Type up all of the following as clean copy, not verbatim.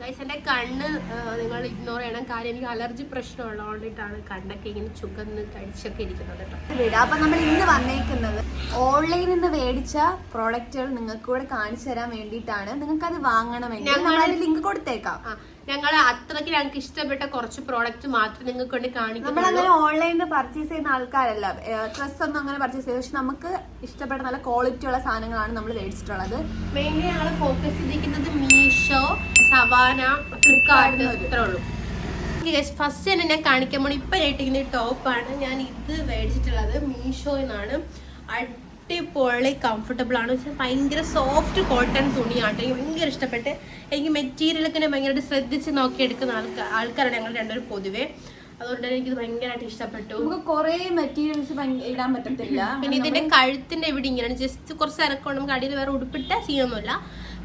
Guys എൻ്റെ കണ്ണ് നിങ്ങൾ ഇഗ്നോർ ചെയ്യണം, കാര്യം എനിക്ക് അലർജി പ്രശ്നമുള്ളതുകൊണ്ടിട്ടാണ് കണ്ണൊക്കെ ഇങ്ങനെ ചുകന്ന് കഴിച്ചൊക്കെ ഇരിക്കുന്നത് കേട്ടോ. അപ്പൊ നമ്മൾ ഇന്ന് വന്നേക്കുന്നത് ഓൺലൈനിൽ നിന്ന് മേടിച്ച പ്രോഡക്റ്റുകൾ നിങ്ങൾക്ക് കൂടെ കാണിച്ചു തരാൻ വേണ്ടിയിട്ടാണ്. നിങ്ങൾക്ക് അത് വാങ്ങണമെങ്കിൽ ഞങ്ങൾ ലിങ്ക് കൊടുത്തേക്കാം. ഞങ്ങൾ അത്രയ്ക്ക് ഞങ്ങൾക്ക് ഇഷ്ടപ്പെട്ട കുറച്ച് പ്രോഡക്റ്റ് മാത്രം നിങ്ങൾക്ക് കൊണ്ട് കാണിക്കും. നമ്മളങ്ങനെ ഓൺലൈനിൽ പർച്ചേസ് ചെയ്യുന്ന ആൾക്കാരല്ല, ഡ്രസ് ഒന്നും അങ്ങനെ പർച്ചേസ് ചെയ്ത്, പക്ഷെ നമുക്ക് ഇഷ്ടപ്പെട്ട നല്ല ക്വാളിറ്റി ഉള്ള സാധനങ്ങളാണ് നമ്മൾ മേടിച്ചിട്ടുള്ളത്. മെയിൻലി ഞങ്ങൾ ഫോക്കസ് ചെയ്തിരിക്കുന്നത് മീഷോ, സവാന, ഫ്ലിപ്കാർട്ട് ഇത്രേ ഉള്ളൂ. ഫസ്റ്റ് തന്നെ ഞാൻ കാണിക്കാൻ പോണ ഇപ്പൊ ഇട്ടിരിക്കുന്ന ഈ ടോപ്പാണ്. ഞാൻ ഇത് മേടിച്ചിട്ടുള്ളത് മീഷോന്നാണ്. അടിപൊളി കംഫർട്ടബിൾ ആണ്, ഭയങ്കര സോഫ്റ്റ് കോട്ടൺ തുണിയാണ്. എനിക്ക് ഭയങ്കര ഇഷ്ടപ്പെട്ട്. എനിക്ക് മെറ്റീരിയലൊക്കെ ഭയങ്കരമായിട്ട് ശ്രദ്ധിച്ച് നോക്കിയെടുക്കുന്ന ആൾക്കാരാണ് ഞങ്ങൾ രണ്ടുപേരും പൊതുവേ. അതുകൊണ്ട് തന്നെ എനിക്കിത് ഭയങ്കരമായിട്ട് ഇഷ്ടപ്പെട്ടു. നമുക്ക് കുറെ മെറ്റീരിയൽസ് ഇടാൻ പറ്റത്തില്ല. പിന്നെ ഇതിന്റെ കഴുത്തിന്റെ ഇവിടെ ഇങ്ങനെയാണ്, ജസ്റ്റ് കുറച്ച് ഇറക്കം, നമുക്ക് അടിയിൽ വേറെ ഉടുപ്പിട്ട സീനൊന്നുമില്ല.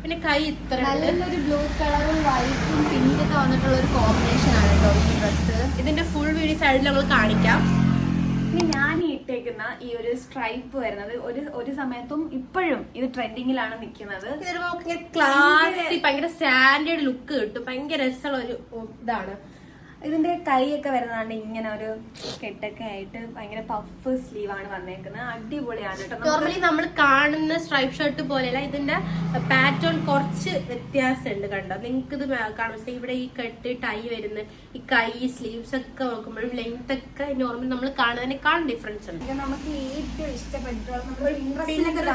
പിന്നെ കൈ ഇത്ര നല്ലൊരു ബ്ലൂ കളറും വൈറ്റും പിങ്കൊക്കെ വന്നിട്ടുള്ള ഒരു കോമ്പിനേഷൻ ആണ് കേട്ടോ ഈ ഡ്രസ്സ്. ഇതിന്റെ ഫുൾ വീഡിയോ സൈഡിൽ നമ്മൾ കാണിക്കാം. ഇനി ഞാൻ ഇട്ടേക്കുന്ന ഈ ഒരു സ്ട്രൈപ്പ് വരുന്നത് ഒരു സമയത്തും ഇപ്പോഴും ഇത് ട്രെൻഡിങ്ങിലാണ് നിൽക്കുന്നത്. ക്ലാസി ഭയങ്കര സ്റ്റാൻഡേർഡ് ലുക്ക് കിട്ടും, ഭയങ്കര രസമുള്ള ഒരു ഇതാണ്. ഇതിന്റെ കൈയൊക്കെ വരുന്നതാണ് ഇങ്ങനെ ഒരു കെട്ടൊക്കെ ആയിട്ട് ഭയങ്കര പഫ് സ്ലീവ് ആണ് വന്നേക്കുന്നത്. അടിപൊളിയാണ് കേട്ടോ. നോർമലി നമ്മൾ കാണുന്ന സ്ട്രൈപ്പ് ഷർട്ട് പോലെയല്ല, ഇതിന്റെ പാറ്റേൺ കുറച്ച് വ്യത്യാസമുണ്ട്. കണ്ടോ നിങ്ങൾക്ക് ഇത് കാണുമ്പോൾ ഇവിടെ ഈ കെട്ട് ടൈ വരുന്ന ഈ കൈ സ്ലീവ്സ് ഒക്കെ നോക്കുമ്പോഴും ലെങ്ത് ഒക്കെ നോർമലി നമ്മൾ കാണുന്നതിനേക്കാളും ഡിഫറൻസ് ഉണ്ട്. നമുക്ക് ഏറ്റവും ഇഷ്ടപ്പെട്ടിട്ടുള്ള ഭയങ്കര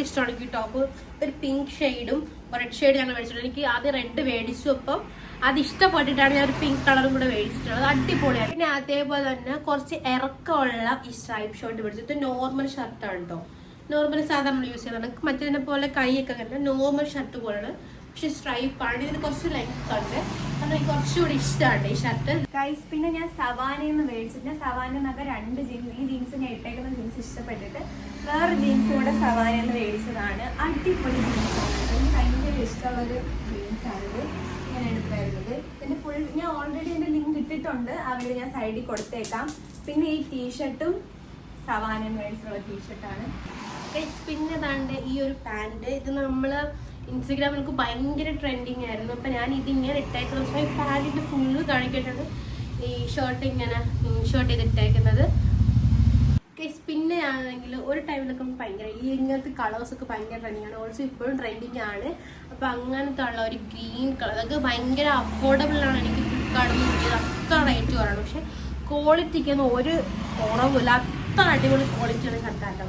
ഇഷ്ടമാണ് ഈ ടോപ്പ്. ഒരു പിങ്ക് ഷെയ്ഡും റെഡ് ഷെയ്ഡ് ഞങ്ങൾ മേടിച്ചിട്ടുണ്ട്. എനിക്ക് ആദ്യം റെഡ് മേടിച്ചു, അപ്പം അത് ഇഷ്ടപ്പെട്ടിട്ടാണ് ഞാൻ ഒരു പിങ്ക് കളറും കൂടെ മേടിച്ചിട്ടുള്ളത്. അടിപൊളിയാണ്. പിന്നെ അതേപോലെ തന്നെ കുറച്ച് ഇറക്കമുള്ള ഈ സ്ട്രൈപ്പ് ഷർട്ട് മേടിച്ചിട്ട് നോർമൽ ഷർട്ടാണ് കേട്ടോ. നോർമൽ സാധാരണ നമ്മൾ യൂസ് ചെയ്യുന്നത് മറ്റേ പോലെ കൈയൊക്കെ കണ്ട നോർമൽ ഷർട്ട് പോലെയാണ്, പക്ഷെ സ്ട്രൈപ്പ് ആണ്. ഇതിന് കുറച്ച് ലെങ്ത് ഉണ്ട്, കാരണം എനിക്ക് കുറച്ചുകൂടി ഇഷ്ടമാണ് ഈ ഷർട്ട്. ഗൈസ് പിന്നെ ഞാൻ സവാനയിൽ നിന്ന് മേടിച്ചിട്ട് സവാനന്നൊക്കെ 2 ജീൻസ്, ഈ ജീൻസ് ഞാൻ ഇട്ടേക്കുന്ന ജീൻസ് ഇഷ്ടപ്പെട്ടിട്ട് വേറെ ജീൻസ് കൂടെ സവാനയിൽ നിന്ന് മേടിച്ചതാണ്. അടിപൊളി ജീൻസാണ്, എനിക്ക് ഭയങ്കര ഇഷ്ടമുള്ളൊരു ജീൻസാണിത്. ഞാൻ എടുത്ത് വരുന്നത് പിന്നെ ഫുൾ ഞാൻ ഓൾറെഡി എൻ്റെ ലിങ്ക് ഇട്ടിട്ടുണ്ട്, അവിടെ ഞാൻ സൈഡിൽ കൊടുത്തേക്കാം. പിന്നെ ഈ ടീഷർട്ടും സവാനയിൽ മേടിച്ചിട്ടുള്ള ടീഷർട്ടാണ്. പിന്നെ താണ്ട് ഈ ഒരു പാൻറ്, ഇത് നമ്മള് ഇൻസ്റ്റഗ്രാമിൽ നമുക്ക് ഭയങ്കര ട്രെൻഡിങ് ആയിരുന്നു. അപ്പം ഞാൻ ഇതിങ്ങനെ ഇട്ടേക്കുന്നത്, പക്ഷേ ഈ പാൻറ്റിൻ്റെ ഫുള്ള് കാണിക്കേണ്ടത് ഈ ഷർട്ട് ഇങ്ങനെ ഷർട്ട് ചെയ്തിട്ടേക്കുന്നത്. പിന്നെ ആണെങ്കിൽ ഒരു ടൈമിലൊക്കെ ഭയങ്കര ഈ ഇങ്ങനത്തെ കളേഴ്സൊക്കെ ഭയങ്കര ട്രെൻഡിങ് ആണ്. ഓൾസോ ഇപ്പോഴും ട്രെൻഡിങ് ആണ്. അപ്പം അങ്ങനത്തെ ഉള്ള ഒരു ഗ്രീൻ കളർ, അതൊക്കെ ഭയങ്കര അഫോർഡബിൾ ആണ്. എനിക്ക് ഫ്ലിപ്കാർട്ടിൽ കിട്ടിയത് അത്ര റേറ്റ് കുറവാണ്, പക്ഷെ ക്വാളിറ്റിക്കൊന്നും ഒരു കുറവില്ല. അത്ര അടിപൊളി ക്വാളിറ്റിയുള്ള ഷർട്ടാട്ടോ.